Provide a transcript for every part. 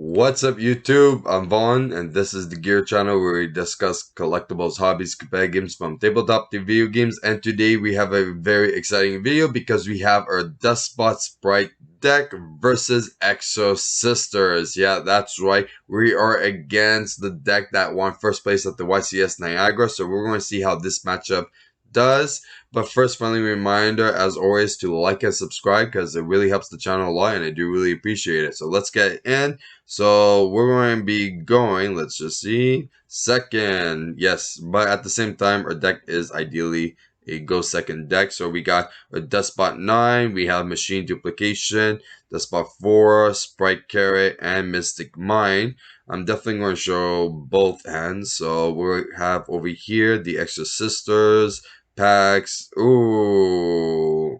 What's up YouTube? I'm Vaughn and this is the Gear channel where we discuss collectibles, hobbies, competitive games from tabletop to video games, and today we have a very exciting video because we have our Deskbot Spright deck versus Exosisters. Yeah, that's right. We are against the deck that won first place at the YCS Niagara, so we're going to see how this matchup does. But first, friendly reminder, as always, to like and subscribe because it really helps the channel a lot and I do really appreciate it. So let's get in. So we're going to be going, let's just see, second. Yes, but at the same time, our deck is ideally a go second deck. So we got a Deskbot 9, we have Machine Duplication, Deskbot 4, Sprite Carrot, and Mystic Mine. I'm definitely going to show both hands. So we have over here the Exosisters, packs. Ooh,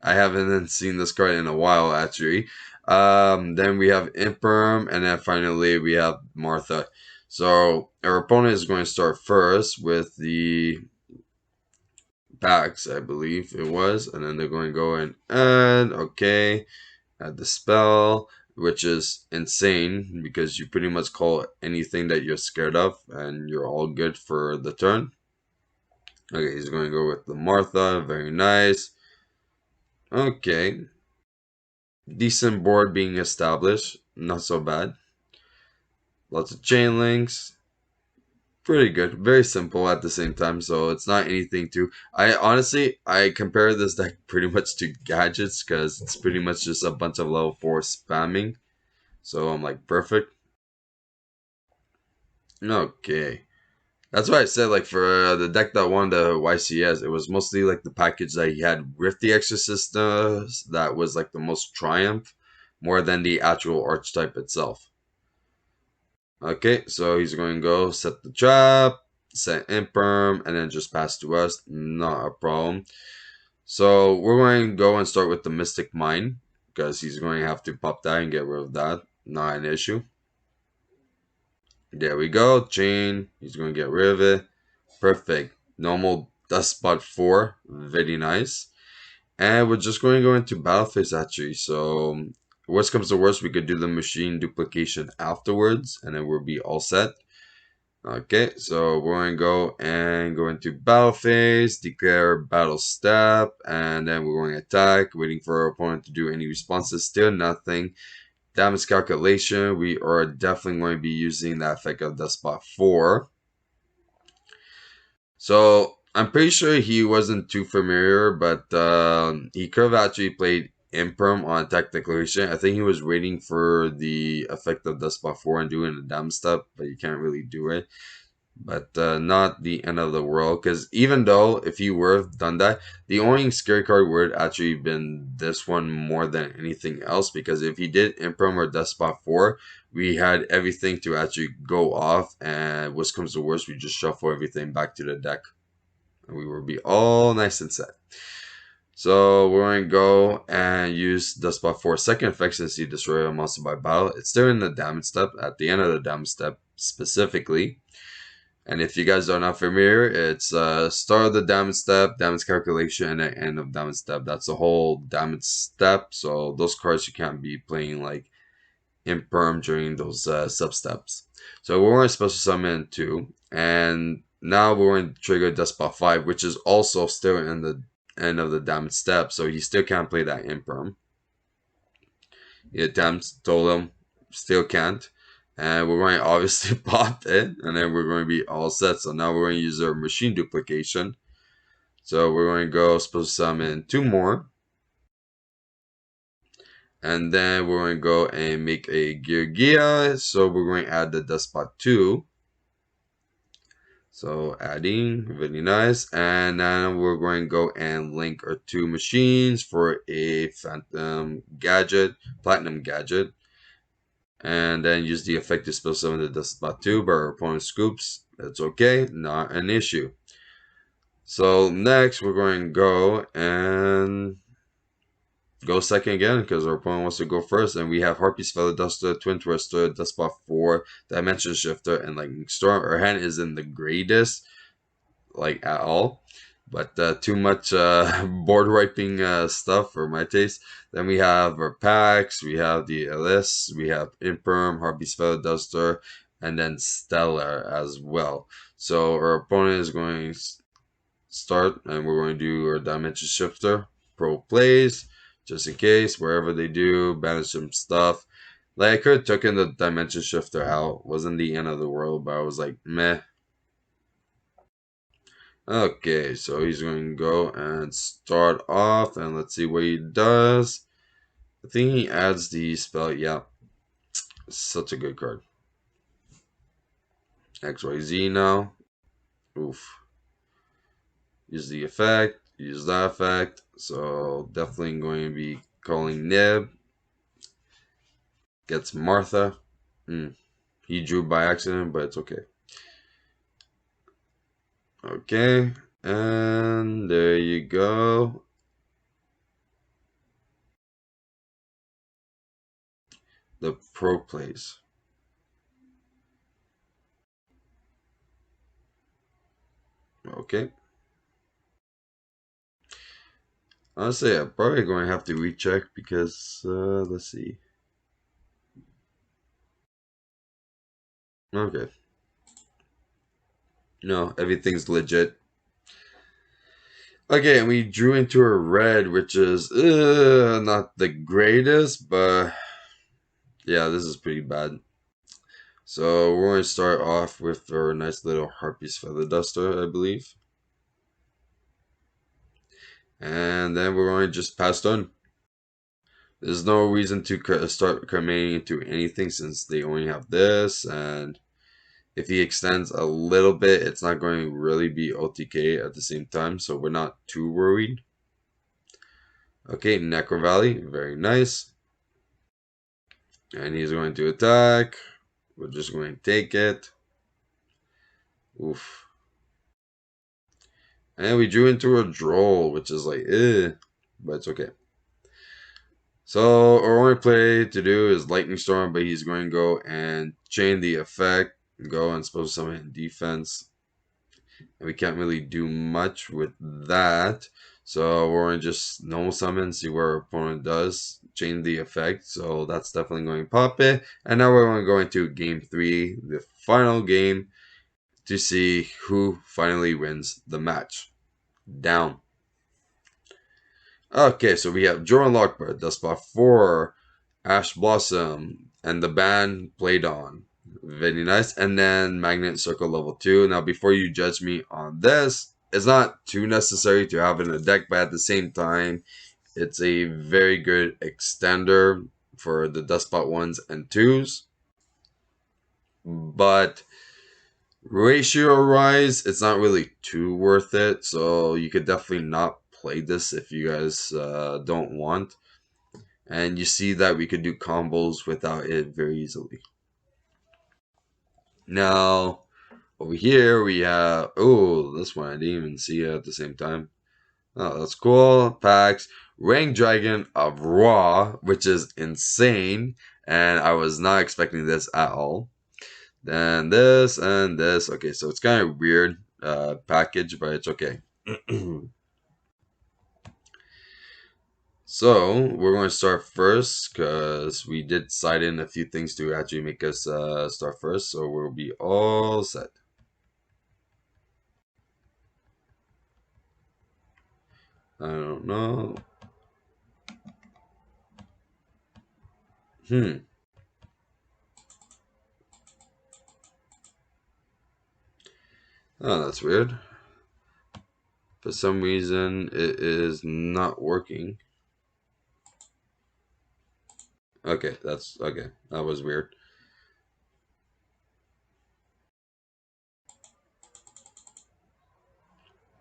I haven't seen this card in a while actually. Then we have Imperm, and then finally we have Martha. So our opponent is going to start first with the packs, I believe it was, and then they're going to go and add the spell, which is insane because you pretty much call anything that you're scared of, and you're all good for the turn. Okay, he's going to go with the Martha. Very nice. Okay. Decent board being established. Not so bad. Lots of chain links. Pretty good. Very simple at the same time, so it's not anything too. I honestly, I compare this deck pretty much to gadgets because it's pretty much just a bunch of level 4 spamming. So I'm like, perfect. Okay. That's why I said, like, for the deck that won the YCS, it was mostly like the package that he had with the Exorcista that was like the most triumph, more than the actual archetype itself. Okay, so he's going to go set the trap, set imperm, and then just pass to us. Not a problem. So we're going to go and start with the Mystic Mine because he's going to have to pop that and get rid of that. Not an issue. There we go. Chain. He's going to get rid of it. Perfect. Normal Deskbot 4. Very nice. And we're just going to go into battle phase actually. So worst comes to worst, we could do the machine duplication afterwards and then we'll be all set. Okay, so we're going to go into battle phase, declare battle step, and then we're going to attack, waiting for our opponent to do any responses. Still nothing. Damage calculation, we are definitely going to be using that effect of Deskbot 4. So I'm pretty sure he wasn't too familiar, but he could have actually played Imperm on attack declaration. I think he was waiting for the effect of Deskbot 4 and doing the damage step, but you can't really do it. But not the end of the world, because even though if he were have done that, the only scary card would actually been this one more than anything else, because if he did Imperm or Deskbot 4, we had everything to actually go off, and worst comes to worst, we just shuffle everything back to the deck and we will be all nice and set. So we're going to go and use Deskbot 4 second effect since you destroy a monster by battle. It's still in the damage step, at the end of the damage step specifically. And if you guys are not familiar, it's start of the damage step, damage calculation, and the end of damage step. That's the whole damage step. So those cards you can't be playing like imperm during those sub steps. So we're going to special summon 2, and now we're going to trigger Deskbot 5, which is also still in the end of the damage step. So he still can't play that imperm. He attempts, told him, still can't. And we're going to obviously pop it, and then we're going to be all set. So now we're going to use our machine duplication. So we're going to go special summon 2 more. And then we're going to go and make a yugioh. So we're going to add the Deskbot 2. So adding, really nice. And then we're going to go and link our 2 machines for a phantom gadget, platinum gadget. And then use the effect to spell summon the Deskbot 2, but our opponent scoops. That's okay, not an issue. So next we're going to go and go second again because our opponent wants to go first, and we have Harpy's Feather Duster, Twin Twister, Deskbot 4, Dimension Shifter, and Lightning Storm. Our hand isn't the greatest, like, at all. But too much board wiping stuff for my taste. Then we have our packs, we have the LS, we have Imperm, Harpy Spell Duster, and then Stellar as well. So our opponent is going to start, and we're going to do our Dimension Shifter. Pro plays, just in case, wherever they do, banish some stuff. Like, I could have taken the Dimension Shifter out. Wasn't the end of the world, but I was like, meh. Okay, so he's going to go and start off, and let's see what he does. I think he adds the spell. Yeah, such a good card. XYZ now. Oof. Use the effect. Use that effect. So definitely going to be calling Nib. Gets Martha. He drew by accident, but it's okay. Okay, and there you go. The pro plays. Okay. Honestly, I'm probably going to have to recheck because, let's see. Okay. No, everything's legit. Okay, and we drew into a red, which is not the greatest, but yeah, this is pretty bad. So we're going to start off with our nice little Harpy's Feather Duster, I believe. And then we're going to just pass on. There's no reason to start committing into anything since they only have this, and if he extends a little bit, it's not going to really be OTK at the same time, so we're not too worried. Okay, Necro Valley, very nice. And he's going to attack. We're just going to take it. Oof. And we drew into a Droll, which is like, but it's okay. So our only play to do is Lightning Storm, but he's going to go and chain the effect, go and suppose summon in defense. And we can't really do much with that. So we're going to just normal summon, see what our opponent does, chain the effect. So that's definitely going to pop it. And now we're going to go into game 3, the final game, to see who finally wins the match. Down. Okay, so we have Jordan Lockbird, Deskbot 4, Ash Blossom, and the band played on. Very nice. And then Magnet Circle level 2. Now, before you judge me on this, it's not too necessary to have it in a deck, but at the same time, it's a very good extender for the Deskbot 1s and 2s. But ratio wise, it's not really too worth it. So you could definitely not play this if you guys don't want. And you see that we could do combos without it very easily. Now, over here we have, oh, this one I didn't even see it at the same time. Oh, that's cool. Packs, Rankd Dragon of Raw, which is insane. And I was not expecting this at all. Then this and this. Okay, so it's kind of weird package, but it's okay. So we're going to start first because we did side in a few things to actually make us start first. So we'll be all set. I don't know. Oh, that's weird. For some reason, it is not working. Okay, that's okay. That was weird.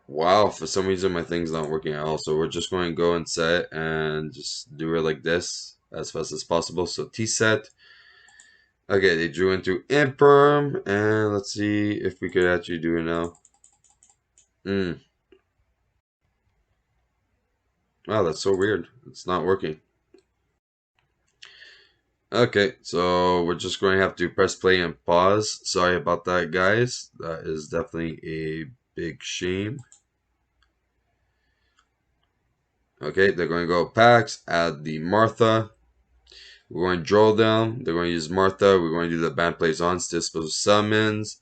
Wow, for some reason my thing's not working at all. So we're just going to go and set and just do it like this as fast as possible. So T set. Okay, they drew into Imperm, and let's see if we could actually do it now. Wow, that's so weird. It's not working. Okay, so we're just going to have to press play and pause. Sorry about that, guys. That is definitely a big shame. Okay, they're going to go packs, add the Martha. We're going to draw them. They're going to use Martha. We're going to do the band plays on, disposal summons.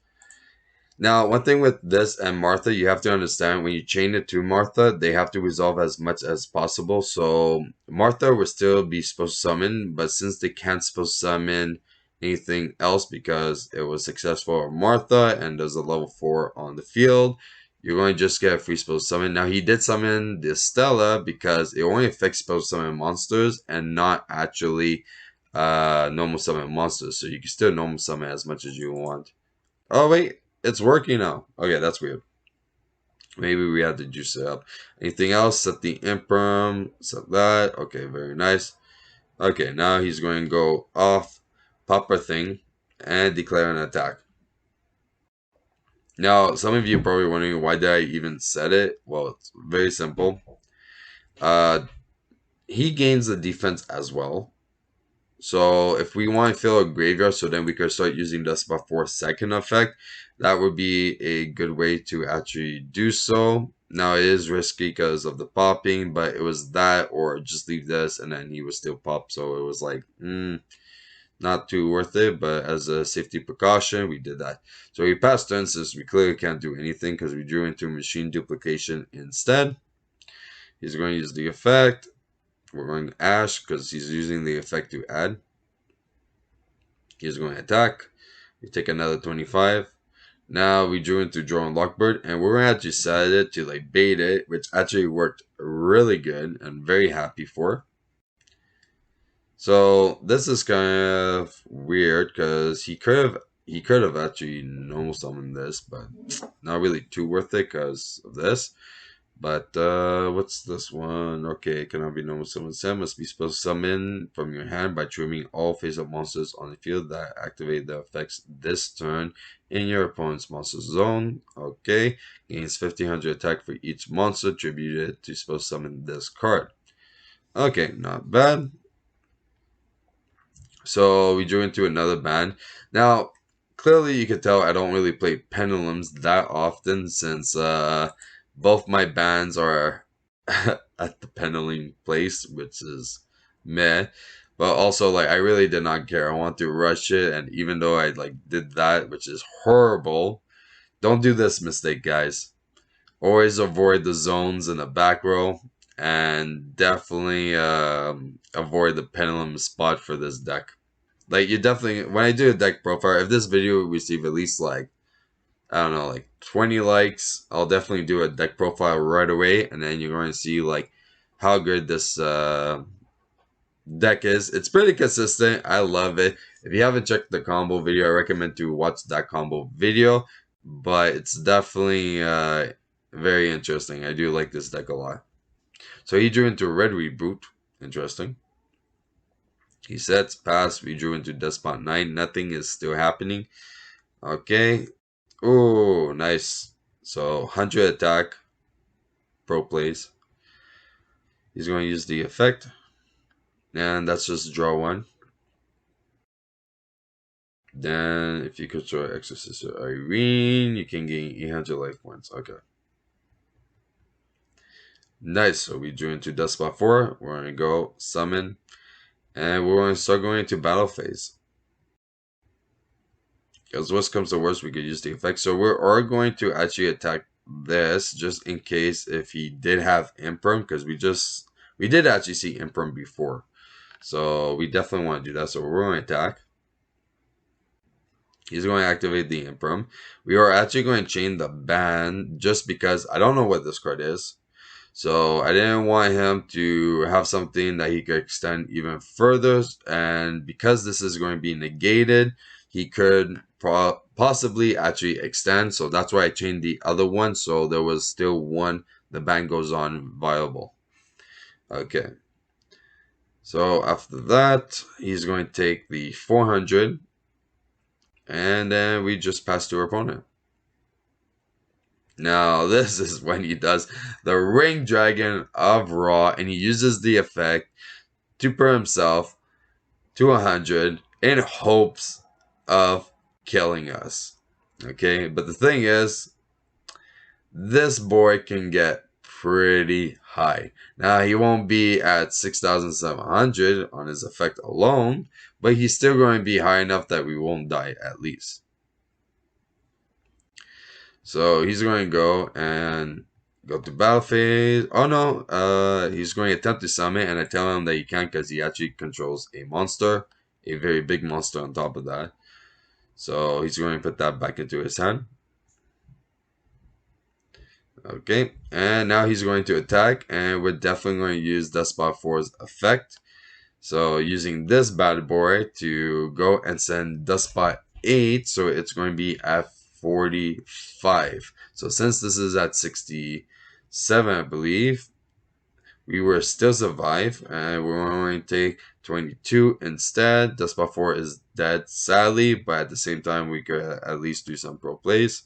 Now, one thing with this and Martha, you have to understand when you chain it to Martha, they have to resolve as much as possible. So Martha will still be supposed to summon, but since they can't supposed to summon anything else because it was successful on Martha and there's a level 4 on the field, you're going to just get a free supposed summon. Now he did summon the Stella because it only affects supposed summon monsters and not actually normal summon monsters. So you can still normal summon as much as you want. Oh wait, it's working now. Okay, that's weird. Maybe we had to juice it up. Anything else? Set the imperm. Set that. Okay, very nice. Okay, now he's going to go off, pop a thing, and declare an attack. Now, some of you are probably wondering why did I even set it? Well, it's very simple. Uh, he gains the defense as well. So if we want to fill a graveyard so then we could start using Deskbot for second effect, that would be a good way to actually do so. Now it is risky because of the popping, but it was that or just leave this and then he would still pop. So it was like, not too worth it, but as a safety precaution, we did that. So we passed turn since we clearly can't do anything because we drew into machine duplication instead. He's going to use the effect. We're going to Ash because he's using the effect to add. He's going to attack. We take another 25. Now we drew into Draw and Lockbird, and we're going to actually set it to like bait it, which actually worked really good and very happy for. So this is kind of weird because he could have actually normal summoned this, but not really too worth it because of this. But what's this one? Okay, cannot be normal summon. Sam must be supposed to summon from your hand by trimming all face-up monsters on the field that activate the effects this turn in your opponent's monster zone. Okay, gains 1500 attack for each monster attributed to supposed to summon this card. Okay, not bad. So we drew into another band. Now, clearly you can tell I don't really play pendulums that often since both my bands are at the pendulum place, which is meh. But also like I really did not care. I want to rush it, and even though I like did that, which is horrible, don't do this mistake, guys. Always avoid the zones in the back row, and definitely avoid the pendulum spot for this deck. Like you definitely when I do a deck profile, if this video receive at least like I don't know, like 20 likes, I'll definitely do a deck profile right away, and then you're going to see like how good this deck is. It's pretty consistent. I love it. If you haven't checked the combo video, I recommend to watch that combo video. But it's definitely very interesting. I do like this deck a lot. So he drew into Red Reboot. Interesting. He sets, pass, we drew into Despot 9. Nothing is still happening. Okay. Oh, nice. So 100 attack. Pro plays. He's going to use the effect. And that's just draw one. Then if you control Exosister Irene, you can gain 800 life points. Okay. Nice. So we drew into Despot 4. We're going to go summon. And we're going to start going into battle phase. Because worst comes to worst, we could use the effect. So we are going to actually attack this just in case if he did have Imperm. Because we did actually see Imperm before. So we definitely want to do that. So we're going to attack. He's going to activate the Imperm. We are actually going to chain the ban just because I don't know what this card is. So I didn't want him to have something that he could extend even further. And because this is going to be negated, he could possibly actually extend. So that's why I chained the other one. So there was still one. The ban goes on viable. Okay. So after that, he's going to take the 400. And then we just pass to our opponent. Now, this is when he does the Ring Dragon of Raw, and he uses the effect to put himself to 100 in hopes of killing us. Okay, but the thing is, this boy can get pretty high. Now, he won't be at 6,700 on his effect alone, but he's still going to be high enough that we won't die at least. So he's going to go and go to battle phase. Oh no, he's going to attempt to summon, and I tell him that he can't because he actually controls a monster, a very big monster on top of that. So he's going to put that back into his hand. Okay, and now he's going to attack, and we're definitely going to use Deskbot 4's effect. So using this bad boy to go and send Deskbot 8, so it's going to be at 45. So since this is at 67, I believe, we will still survive, and we're going to take 22 instead. Deskbot 4 is dead, sadly, but at the same time, we could at least do some pro plays.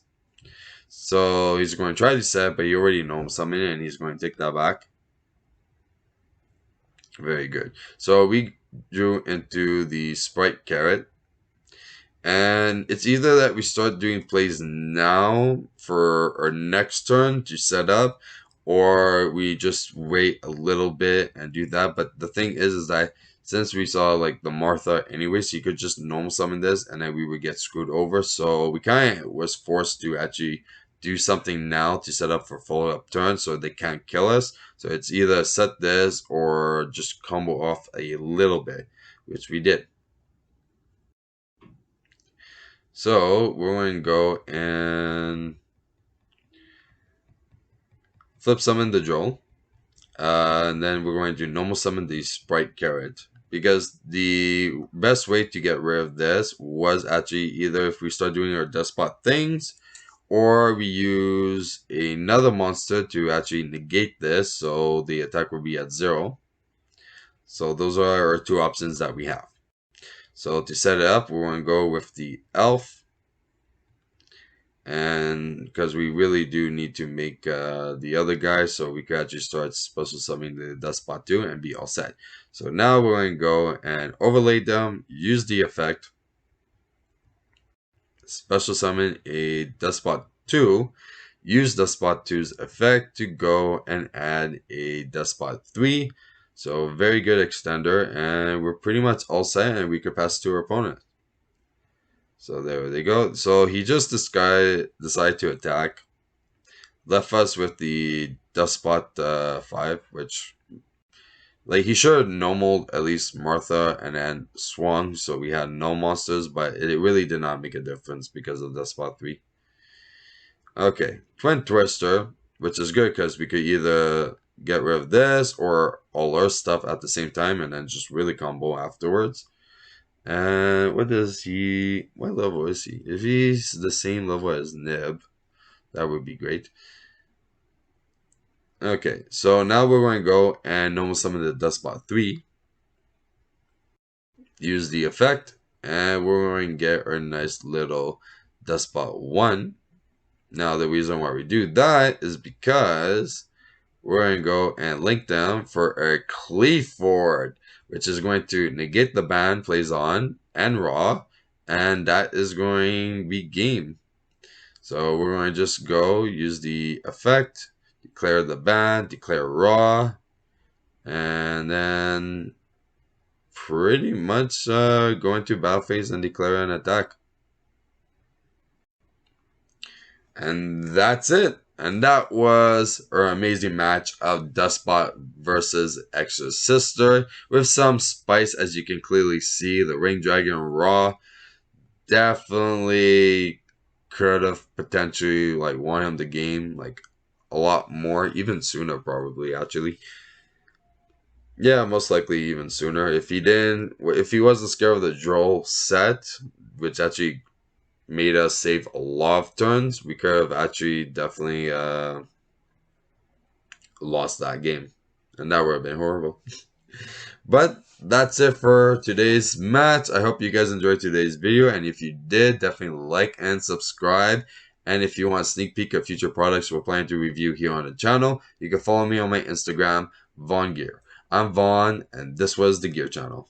So he's going to try to set, but you already know him summon, and he's going to take that back. Very good. So we drew into the Sprite carrot. And it's either that we start doing plays now for our next turn to set up, or we just wait a little bit and do that. But the thing is that since we saw like the Martha anyways, you could just normal summon this and then we would get screwed over. So we kind of was forced to actually do something now to set up for follow-up turn so they can't kill us. So it's either set this or just combo off a little bit, which we did. So we're going to go and flip summon the Joel. And then we're going to normal summon the Sprite Carrot. Because the best way to get rid of this was actually either if we start doing our Deskbot things, or we use another monster to actually negate this, so the attack will be at 0. So those are our two options that we have. So to set it up, we're going to go with the Elf. And because we really do need to make the other guy, so we could actually start special summoning the Deskbot 2 and be all set. So now we're going to go and overlay them, use the effect, special summon a Deskbot 2, use Deskbot 2's effect to go and add a Deskbot 3. So very good extender, and we're pretty much all set, and we could pass to our opponent. So there they go. So he just decided to attack. Left us with the Deskbot 5, which like he should have normaled at least Martha and then swung, so we had no monsters, but it really did not make a difference because of Deskbot 3. Okay, Twin Twister, which is good because we could either get rid of this or all our stuff at the same time and then just really combo afterwards. And what level is he? If he's the same level as Nib, that would be great. Okay, so now we're going to go and normal summon the Deskbot 3. Use the effect, and we're going to get our nice little Deskbot 1. Now the reason why we do that is because we're going to go and link them for a Cleaford, which is going to negate the ban, plays on, and raw, and that is going to be game. So we're going to just go use the effect, declare the ban, declare raw, and then pretty much go into battle phase and declare an attack. And that's it. And that was our amazing match of Deskbot versus Exosister with some spice, as you can clearly see. The Ring Dragon Raw definitely could have potentially like won him the game like a lot more, even sooner probably actually. Yeah, most likely even sooner. If he wasn't scared of the Droll set, which actually made us save a lot of turns, we could have actually definitely lost that game. And that would have been horrible. But that's it for today's match. I hope you guys enjoyed today's video. And if you did, definitely like and subscribe. And if you want a sneak peek of future products we're planning to review here on the channel, you can follow me on my Instagram, VaughnGear. I'm Vaughn, and this was the Gear Channel.